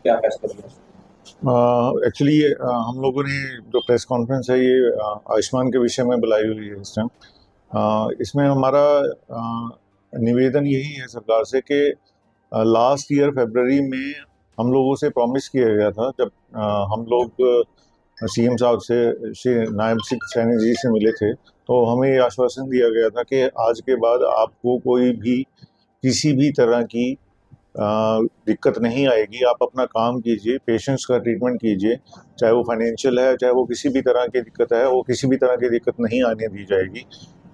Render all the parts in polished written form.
क्या फैसला लिया? एक्चुअली हम लोगों ने जो प्रेस कॉन्फ्रेंस है ये आयुष्मान के विषय में बुलाई हुई है इस टाइम। इसमें हमारा निवेदन यही है सरकार से कि लास्ट ईयर फरवरी में हम लोगों से प्रॉमिस किया गया था, जब हम लोग सीएम साहब से, श्री नायब सिंह सैनी जी से मिले थे, तो हमें ये आश्वासन दिया गया था कि आज के बाद आपको कोई भी किसी भी तरह की दिक्कत नहीं आएगी। आप अपना काम कीजिए, पेशेंट्स का ट्रीटमेंट कीजिए, चाहे वो फाइनेंशियल है, चाहे वो किसी भी तरह की दिक्कत है, वो किसी भी तरह की दिक्कत नहीं आने दी जाएगी।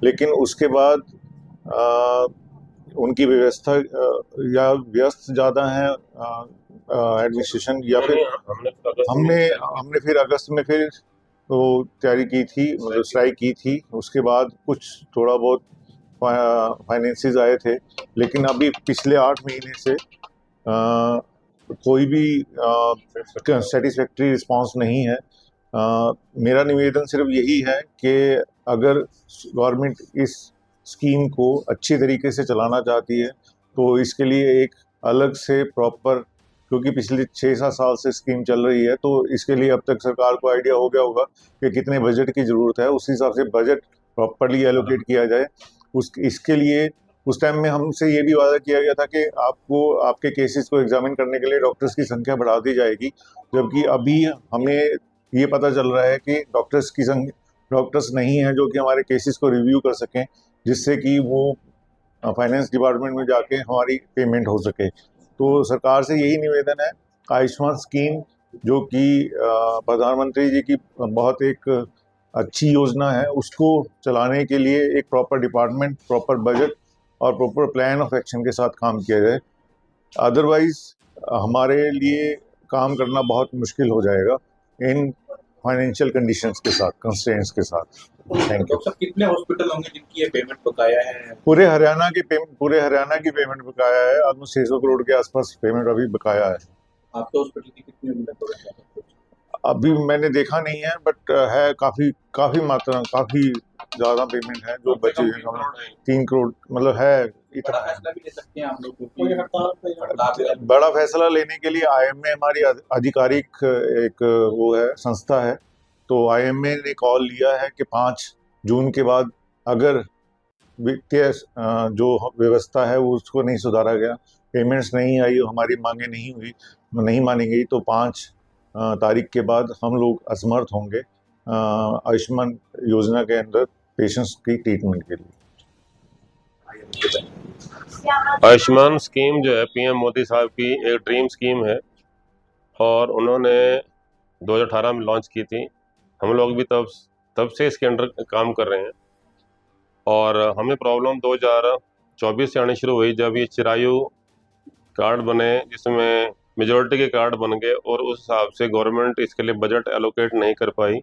लेकिन उसके बाद आ, उनकी व्यवस्था या व्यस्त ज़्यादा है एडमिनिस्ट्रेशन, या फिर हमने हमने फिर अगस्त में फिर वो तैयारी की थी, मतलब स्ट्राइक की थी। उसके बाद कुछ थोड़ा बहुत फाइनेंसेस आए थे, लेकिन अभी पिछले 8 महीने से कोई भी सेटिस्फैक्ट्री रिस्पांस नहीं है। मेरा निवेदन सिर्फ यही है कि अगर गवर्नमेंट इस स्कीम को अच्छी तरीके से चलाना चाहती है तो इसके लिए एक अलग से प्रॉपर, क्योंकि पिछले 6-7 साल से स्कीम चल रही है, तो इसके लिए अब तक सरकार को आइडिया हो गया होगा कि कितने बजट की ज़रूरत है। उस हिसाब से बजट प्रॉपरली एलोकेट किया जाए। इसके लिए उस टाइम में हमसे ये भी वादा किया गया था कि आपको आपके केसेस को एग्जामिन करने के लिए डॉक्टर्स की संख्या बढ़ा दी जाएगी, जबकि अभी हमें ये पता चल रहा है कि डॉक्टर्स नहीं हैं जो कि हमारे केसेस को रिव्यू कर सकें, जिससे कि वो फाइनेंस डिपार्टमेंट में जाके हमारी पेमेंट हो सके। तो सरकार से यही निवेदन है, आयुष्मान स्कीम जो कि प्रधानमंत्री जी की बहुत एक अच्छी योजना है, उसको चलाने के लिए एक प्रॉपर डिपार्टमेंट, प्रॉपर बजट और प्रॉपर प्लान ऑफ एक्शन के साथ काम किया जाए। अदरवाइज हमारे लिए काम करना बहुत मुश्किल हो जाएगा इन फाइनेंशियल कंडीशंस के साथ, कंस्ट्रेंट्स के साथ। Thank you. डॉक्टर साहब, कितने हॉस्पिटल होंगे जिनकी ये पेमेंट बकाया है? पूरे हरियाणा की पेमेंट बकाया है। ऑलमोस्ट 600 करोड़ के आसपास पेमेंट अभी बकाया है। आपके हॉस्पिटल की कितनी होंगी? अभी मैंने देखा नहीं है, बट है काफ़ी काफ़ी मात्रा, काफ़ी ज़्यादा पेमेंट है जो बची हुई है। 3 करोड़ मतलब है बड़ा इतना। फैसला भी ले सकते हैं आप लोग, क्योंकि हड़ताल बड़ा फैसला लेने के लिए आईएमए हमारी आधिकारिक एक वो है, संस्था है। तो आईएमए ने कॉल लिया है कि 5 जून के बाद अगर वित्तीय जो व्यवस्था है वो उसको नहीं सुधारा गया, पेमेंट्स नहीं आई, हमारी मांगे नहीं हुई, नहीं मानी गई, तो 5 तारीख के बाद हम लोग असमर्थ होंगे आयुष्मान योजना के अंदर पेशेंट्स की ट्रीटमेंट के लिए। आयुष्मान स्कीम जो है पीएम मोदी साहब की एक ड्रीम स्कीम है और उन्होंने 2018 में लॉन्च की थी। हम लोग भी तब से इसके अंडर काम कर रहे हैं और हमें प्रॉब्लम 2024 से आनी शुरू हुई, जब ये चिरायु कार्ड बने जिसमें मेजोरिटी के कार्ड बन गए और उस हिसाब से गवर्नमेंट इसके लिए बजट एलोकेट नहीं कर पाई।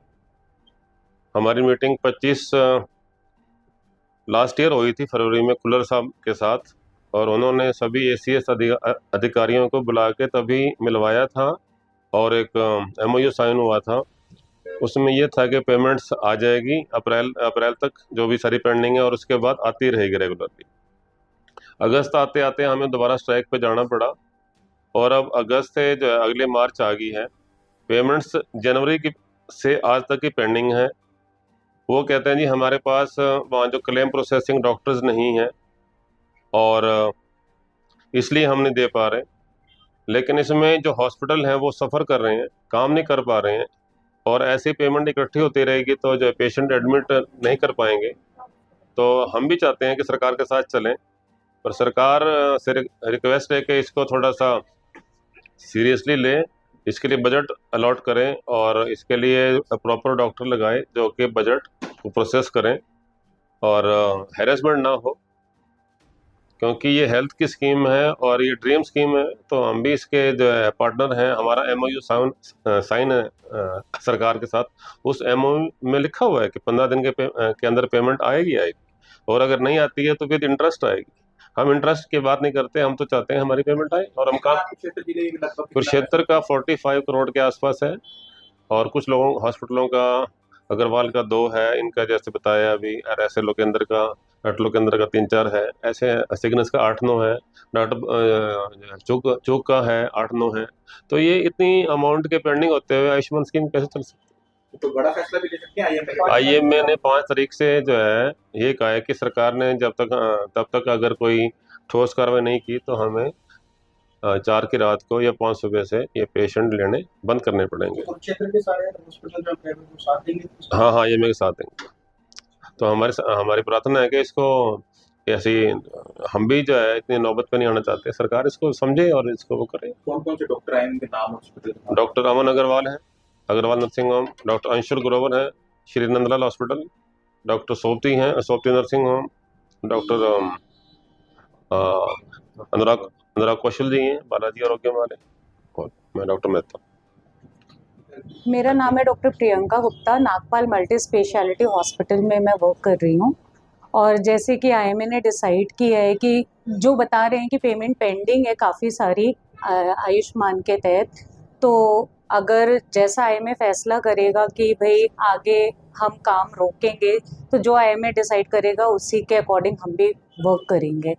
हमारी मीटिंग 25 लास्ट ईयर हुई थी फरवरी में कुलर साहब के साथ, और उन्होंने सभी एसीएस अधिकारियों को बुला के तभी मिलवाया था और एक एमओयू साइन हुआ था। उसमें यह था कि पेमेंट्स आ जाएगी अप्रैल तक, जो भी सारी पेंडिंग है, और उसके बाद आती रहेगी रेगुलरली। अगस्त आते आते हमें दोबारा स्ट्राइक पे जाना पड़ा और अब अगस्त से जो है अगले मार्च आ गई है। पेमेंट्स जनवरी की से आज तक की पेंडिंग है। वो कहते हैं जी हमारे पास वहाँ जो क्लेम प्रोसेसिंग डॉक्टर्स नहीं हैं और इसलिए हम नहीं दे पा रहे। लेकिन इसमें जो हॉस्पिटल हैं वो सफ़र कर रहे हैं, काम नहीं कर पा रहे हैं, और ऐसी पेमेंट इकट्ठी होती रहेगी तो जो पेशेंट एडमिट नहीं कर पाएंगे। तो हम भी चाहते हैं कि सरकार के साथ चलें, पर सरकार से रिक्वेस्ट है कि इसको थोड़ा सा सीरियसली लें, इसके लिए बजट अलॉट करें और इसके लिए प्रॉपर डॉक्टर लगाएं जो कि बजट को प्रोसेस करें और हैरेसमेंट ना हो, क्योंकि ये हेल्थ की स्कीम है और ये ड्रीम स्कीम है। तो हम भी इसके जो है पार्टनर हैं। हमारा एमओयू साइन है सरकार के साथ। उस एमओयू में लिखा हुआ है कि 15 दिन के अंदर पेमेंट आएगी, और अगर नहीं आती है तो फिर इंटरेस्ट आएगी। हम इंटरेस्ट की बात नहीं करते, हम तो चाहते हैं हमारी पेमेंट आए। और हम काम कुरुक्षेत्र का 45 करोड़ के आसपास है, और कुछ लोगों हॉस्पिटलों का, अग्रवाल का 2 है, इनका जैसे बताया अभी, ऐसे लोकेंद्र का डॉक्टरों के अंदर का 3-4 है, ऐसे सिग्नेस का 8-9 है, डॉक्टर चूक का है 8-9 है। तो ये इतनी अमाउंट के पेंडिंग होते हुए आयुष्मान स्कीम कैसे चल सकती है? तो बड़ा फैसला भी ले सकते हैं IMA। आईएमए ने 5 तारीख से जो है ये कहा है कि सरकार ने तब तक अगर कोई ठोस कार्रवाई नहीं की तो हमें 4 की रात को या 5 सुबह से ये पेशेंट लेने बंद करने पड़ेंगे। क्षेत्र के सारे हॉस्पिटल जो प्राइवेट वो साथ देंगे। हाँ हाँ, आईएमए के साथ देंगे। तो हमारी प्रार्थना है कि इसको ऐसी हम भी जो है इतनी नौबत पे नहीं आना चाहते, सरकार इसको समझे और इसको वो करे। कौन कौन से डॉक्टर आए उनके नाम हॉस्पिटल? डॉक्टर अमन अग्रवाल है, Agarwal nursing home, doctor Anshul Grover है, श्री नंदलाल हॉस्पिटल, डॉक्टर सोपती हैं, Sopati nursing home, doctor Anurag Anurag Kaushal ji हैं, बालाजी आरोग्य वाले, और मैं डॉक्टर मेहता। मेरा नाम है doctor Priyanka Gupta. Nagpal multi speciality hospital में मैं वर्क कर रही हूँ। और जैसे कि आईएमए ने डिसाइड किया है कि जो बता रहे हैं कि पेमेंट पेंडिंग है काफ़ी सारी आयुष्मान के तहत, तो अगर जैसा आईएमए फैसला करेगा कि भाई आगे हम काम रोकेंगे, तो जो आईएमए डिसाइड करेगा उसी के अकॉर्डिंग हम भी वर्क करेंगे।